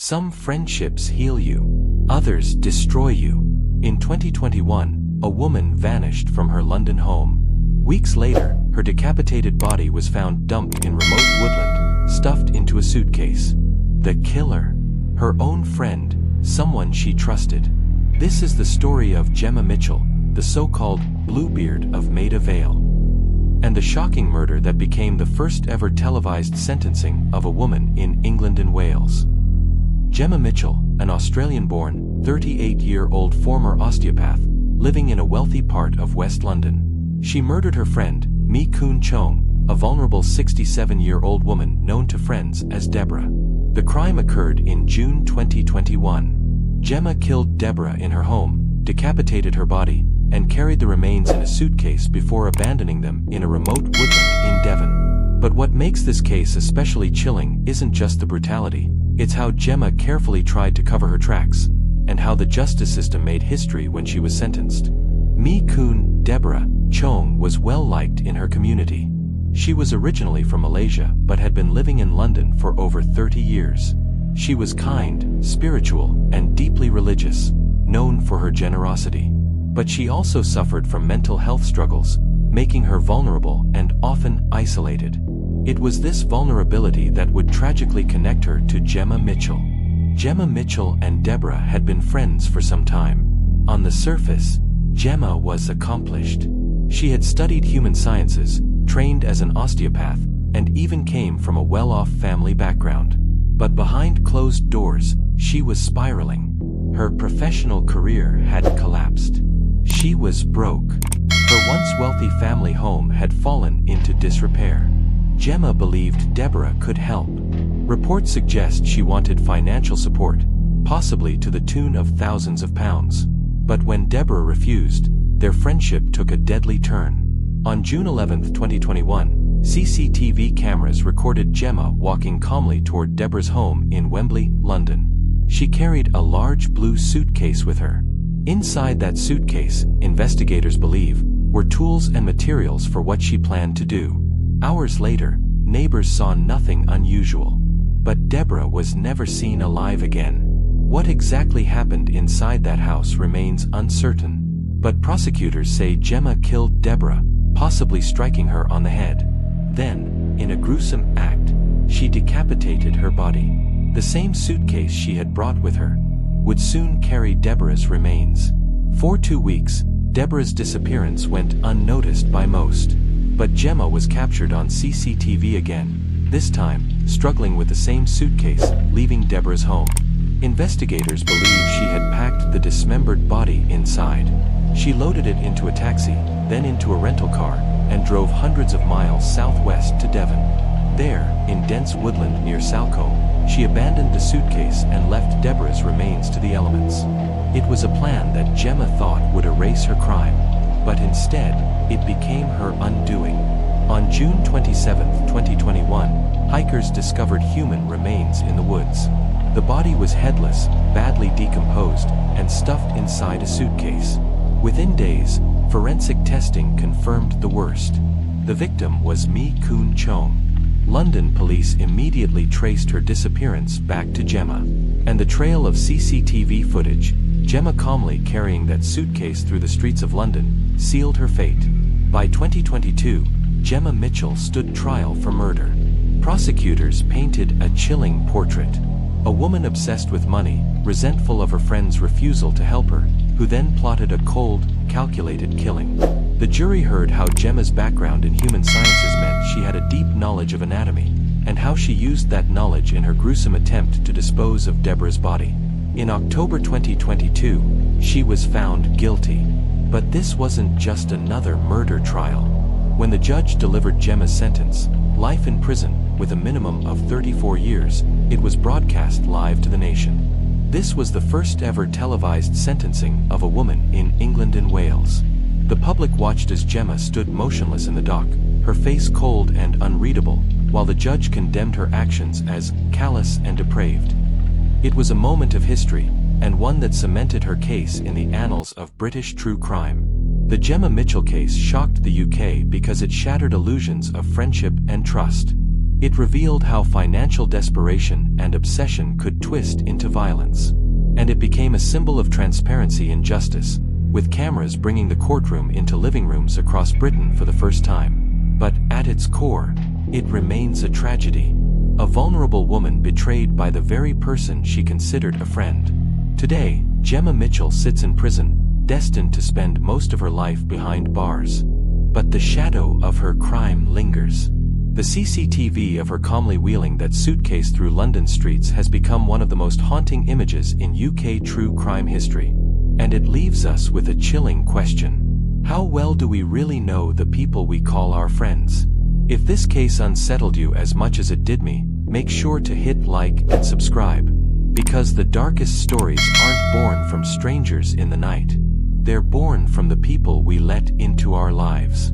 Some friendships heal you, others destroy you. In 2021, a woman vanished from her London home. Weeks later, her decapitated body was found dumped in remote woodland, stuffed into a suitcase. The killer? Her own friend, someone she trusted. This is the story of Jemma Mitchell, the so-called Bluebeard of Maida Vale, and the shocking murder that became the first ever televised sentencing of a woman in England and Wales. Jemma Mitchell, an Australian-born, 38-year-old former osteopath, living in a wealthy part of West London. She murdered her friend, Mee Kuen Chong, a vulnerable 67-year-old woman known to friends as Deborah. The crime occurred in June 2021. Jemma killed Deborah in her home, decapitated her body, and carried the remains in a suitcase before abandoning them in a remote woodland in Devon. But what makes this case especially chilling isn't just the brutality, it's how Jemma carefully tried to cover her tracks, and how the justice system made history when she was sentenced. Mee Kuen Deborah Chong was well liked in her community. She was originally from Malaysia but had been living in London for over 30 years. She was kind, spiritual, and deeply religious, known for her generosity. But she also suffered from mental health struggles, making her vulnerable and often isolated. It was this vulnerability that would tragically connect her to Jemma Mitchell. Jemma Mitchell and Deborah had been friends for some time. On the surface, Jemma was accomplished. She had studied human sciences, trained as an osteopath, and even came from a well-off family background. But behind closed doors, she was spiraling. Her professional career had collapsed. She was broke. Her once wealthy family home had fallen into disrepair. Jemma believed Deborah could help. Reports suggest she wanted financial support, possibly to the tune of thousands of pounds. But when Deborah refused, their friendship took a deadly turn. On June 11, 2021, CCTV cameras recorded Jemma walking calmly toward Deborah's home in Wembley, London. She carried a large blue suitcase with her. Inside that suitcase, investigators believe, were tools and materials for what she planned to do. Hours later, neighbors saw nothing unusual. But Deborah was never seen alive again. What exactly happened inside that house remains uncertain. But prosecutors say Jemma killed Deborah, possibly striking her on the head. Then, in a gruesome act, she decapitated her body. The same suitcase she had brought with her would soon carry Deborah's remains. For 2 weeks, Deborah's disappearance went unnoticed by most. But Jemma was captured on CCTV again, this time, struggling with the same suitcase, leaving Deborah's home. Investigators believe she had packed the dismembered body inside. She loaded it into a taxi, then into a rental car, and drove hundreds of miles southwest to Devon. There, in dense woodland near Salcombe, she abandoned the suitcase and left Deborah's remains to the elements. It was a plan that Jemma thought would erase her crime, but instead, it became her undoing. On June 27, 2021, hikers discovered human remains in the woods. The body was headless, badly decomposed, and stuffed inside a suitcase. Within days, forensic testing confirmed the worst. The victim was Mee Kuen Chong. London police immediately traced her disappearance back to Jemma. And the trail of CCTV footage, Jemma calmly carrying that suitcase through the streets of London, sealed her fate. By 2022, Jemma Mitchell stood trial for murder. Prosecutors painted a chilling portrait. A woman obsessed with money, resentful of her friend's refusal to help her, who then plotted a cold, calculated killing. The jury heard how Jemma's background in human sciences meant she had a deep knowledge of anatomy, and how she used that knowledge in her gruesome attempt to dispose of Deborah's body. In October 2022, she was found guilty. But this wasn't just another murder trial. When the judge delivered Jemma's sentence, life in prison, with a minimum of 34 years, it was broadcast live to the nation. This was the first ever televised sentencing of a woman in England and Wales. The public watched as Jemma stood motionless in the dock, her face cold and unreadable, while the judge condemned her actions as callous and depraved. It was a moment of history, and one that cemented her case in the annals of British true crime. The Jemma Mitchell case shocked the UK because it shattered illusions of friendship and trust. It revealed how financial desperation and obsession could twist into violence. And it became a symbol of transparency and justice, with cameras bringing the courtroom into living rooms across Britain for the first time. But at its core, it remains a tragedy. A vulnerable woman betrayed by the very person she considered a friend. Today, Jemma Mitchell sits in prison, destined to spend most of her life behind bars. But the shadow of her crime lingers. The CCTV of her calmly wheeling that suitcase through London streets has become one of the most haunting images in UK true crime history. And it leaves us with a chilling question. How well do we really know the people we call our friends? If this case unsettled you as much as it did me, make sure to hit like and subscribe. Because the darkest stories aren't born from strangers in the night. They're born from the people we let into our lives.